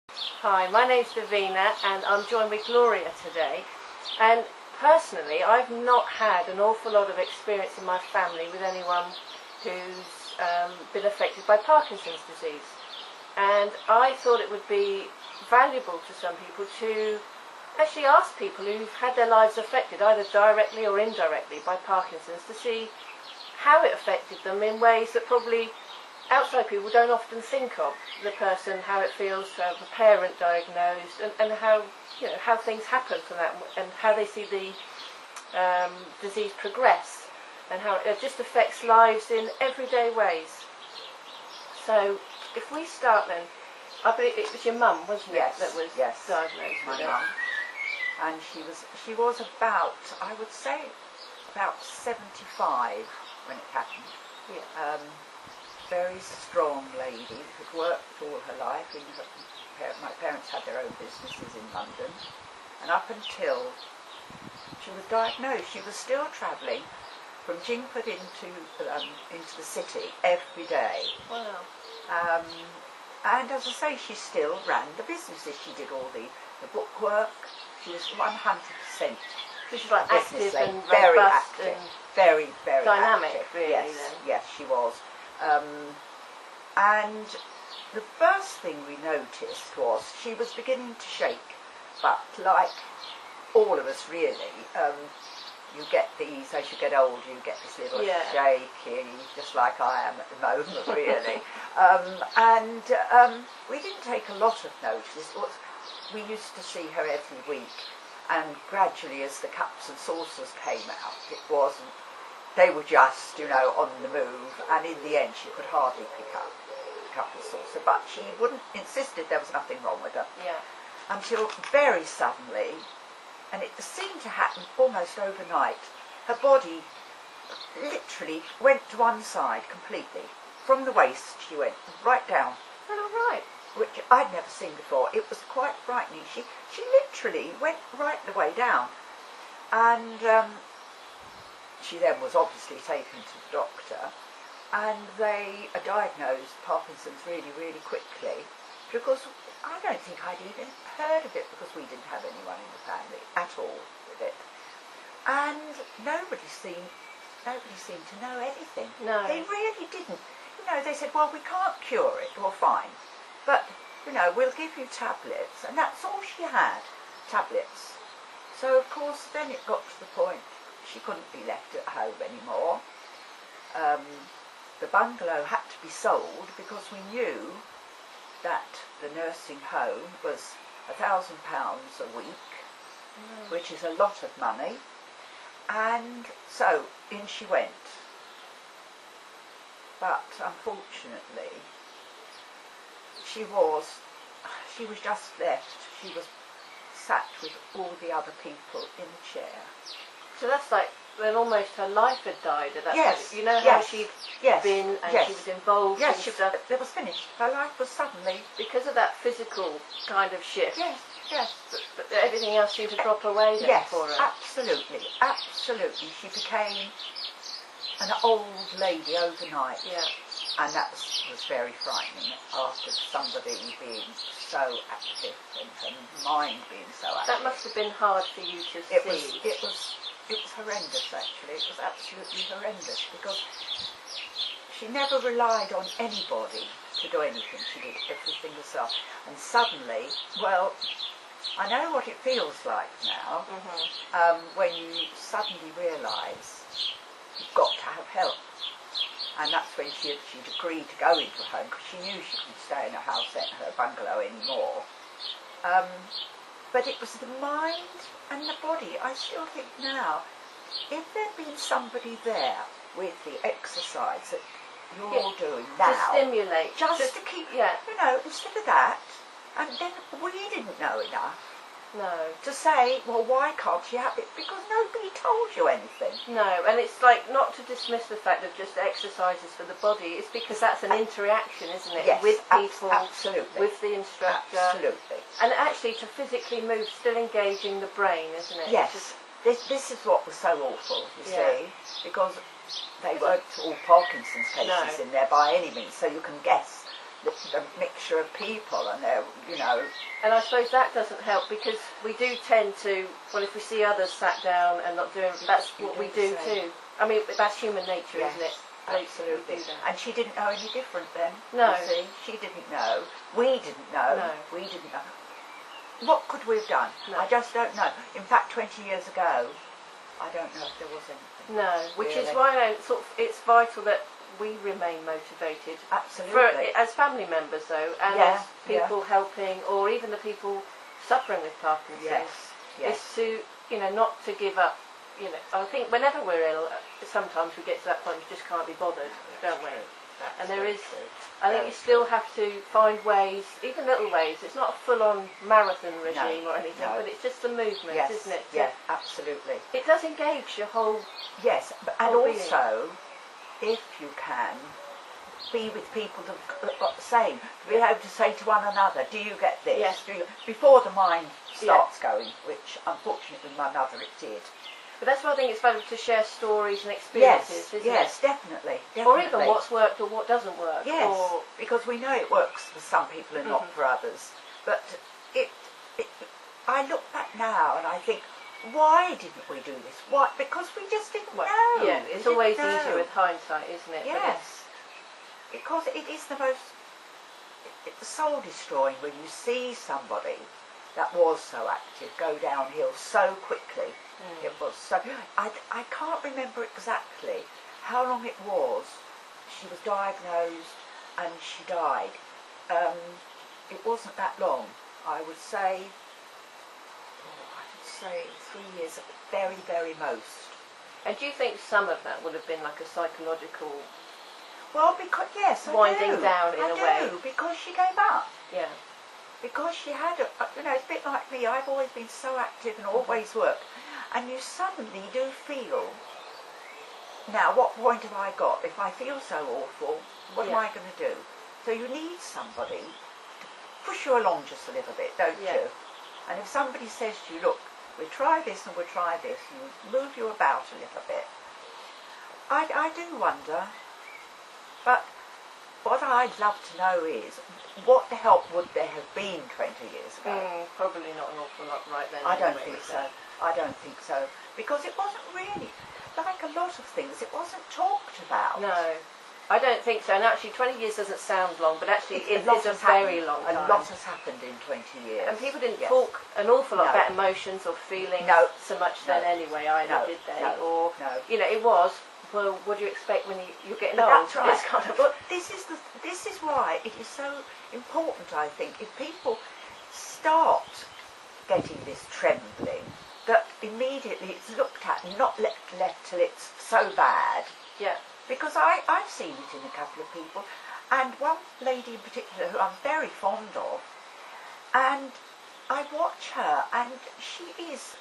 Hi, my name's Davina and I'm joined with Gloria today. And personally, I've not had an awful lot of experience in my family with anyone who's been affected by Parkinson's disease. And I thought it would be valuable to some people to actually ask people who've had their lives affected, either directly or indirectly, by Parkinson's, to see how it affected them in ways that probably outside people don't often think of. The person, how it feels to have a parent diagnosed, and how, you know, how things happen from that, and how they see the disease progress, and how it just affects lives in everyday ways. So if we start then, I believe it was your mum, wasn't it, that was diagnosed with it? My mum. And she was about, I would say, about 75 when it happened. Yeah. Very strong lady who'd worked all her life. My parents had their own businesses in London, and up until she was diagnosed, she was still travelling from Chingford into the city every day. Wow. And as I say, she still ran the businesses. She did all the bookwork. She was 100%. So she's like active and very robust active, and very dynamic, active. really. Yes, then. yes, she was. And the first thing we noticed was she was beginning to shake, but like all of us really, you get these, as you get older, you get this little shaking, just like I am at the moment really. We didn't take a lot of notice. We used to see her every week, and gradually as the cups and saucers came out, it wasn't, they were just, you know, on the move, and in the end she could hardly pick up a cup and saucer, but she insisted there was nothing wrong with her. Yeah. Until very suddenly, and it seemed to happen almost overnight, her body literally went to one side completely. From the waist she went right down. Oh, right. Which I'd never seen before. It was quite frightening. She literally went right the way down. And she then was obviously taken to the doctor, and they diagnosed Parkinson's really, really quickly, because I don't think I'd even heard of it, because we didn't have anyone in the family at all with it. And nobody seemed to know anything. No. They really didn't. You know, they said, well, we can't cure it, well, fine, but, you know, we'll give you tablets, and that's all she had, tablets. So, of course, then it got to the point she couldn't be left at home anymore. The bungalow had to be sold because we knew that the nursing home was £1,000 a week, which is a lot of money. And so in she went. But unfortunately, she was just left. She was sat with all the other people in a chair. So that's like, then almost her life had died at that Yes, point. You know how she'd been, and she was involved in stuff. It was finished. Her life was suddenly... Because of that physical kind of shift. Yes, yes. But everything else seemed to drop away then for her. Absolutely, absolutely. She became an old lady overnight. Yeah. And that was very frightening, after somebody being so active and her mind being so active. That must have been hard for you to see. It was horrendous, actually. It was absolutely horrendous, because she never relied on anybody to do anything. She did everything herself. And suddenly, well, I know what it feels like now, when you suddenly realise you've got to have help. And that's when she'd agreed to go into a home, because she knew she couldn't stay in her house, in her bungalow anymore. But it was the mind and the body. I still think now, if there'd been somebody there with the exercise that you're all doing now, to stimulate, just to keep, you know, instead of that, and then we didn't know enough. No. To say, well, why can't you have it? Because nobody told you anything. No, and it's like, not to dismiss the fact of just exercises for the body, it's because that's an interaction, isn't it? Yes, with people, absolutely. with the instructor. Absolutely. And actually to physically move, still engaging the brain, isn't it? Yes. This is what was so awful, you see, because they weren't all Parkinson's cases in there by any means, so you can guess the mixture of people, and they're, you know. And I suppose that doesn't help, because we do tend to, well, if we see others sat down and not doing, that's what we do too. I mean, that's human nature, Yes, isn't it? absolutely. We do that. And she didn't know any different then. No. You see, she didn't know. We didn't know. No. We didn't know. What could we have done? No. I just don't know. In fact, 20 years ago, I don't know if there was anything. No, which is really. why it's vital that we remain motivated. Absolutely. As family members, though, and Yeah, as people helping, or even the people suffering with Parkinson's, Yes. Yes. is to, you know, not to give up. You know, I think whenever we're ill, sometimes we get to that point we just can't be bothered, don't we? That's And there very is, true. I think Very you still have to find ways, even little ways. It's not a full-on marathon regime or anything, no. but it's just the movement, Yes. isn't it? Yeah, absolutely. It does engage your whole. Yes, and Whole being. also, if you can, be with people that got the same. To be able to say to one another, do you get this? Yes. Do you? Before the mind starts going, which unfortunately with my mother it did. But that's why I think it's valuable to share stories and experiences, isn't Yes, it? definitely. Or even what's worked or what doesn't work. Yes, Or, because we know it works for some people and not for others. But I look back now and I think, why didn't we do this? Why? Because we just didn't know. yeah, We it's didn't always know. easier with hindsight, isn't it? But Yes, because it is the most soul destroying when you see somebody that was so active go downhill so quickly. It was so. I can't remember exactly how long it was. She was diagnosed and she died. It wasn't that long. I would say 3 years at the very, very most. And do you think some of that would have been like a psychological? Well, because yes, Winding I do. down in I a do, way. because she gave up. Yeah. Because she had, you know, it's a bit like me. I've always been so active and always worked. And you suddenly do feel, now what point have I got? If I feel so awful, what am I going to do? So you need somebody to push you along just a little bit, don't you? And if somebody says to you, look, we'll try this and we'll try this, and move you about a little bit. I do wonder, but what I'd love to know is, what help would there have been 20 years ago? Probably not an awful lot right then. I don't anyway, think so. I don't think so. Because it wasn't really, like a lot of things, it wasn't talked about. No, I don't think so. And actually 20 years doesn't sound long, but actually it is a has very happened. long time. A lot has happened in 20 years. And people didn't talk an awful lot about emotions or feelings so much then anyway, either, did they? Or, you know, it was, well, what do you expect when you're getting old? That's right. It's kind of, but this is why it is so important, I think, if people start getting this trembling, that immediately it's looked at and not left till it's so bad. Yeah. Because I've seen it in a couple of people, and one lady in particular who I'm very fond of, and I watch her, and she is,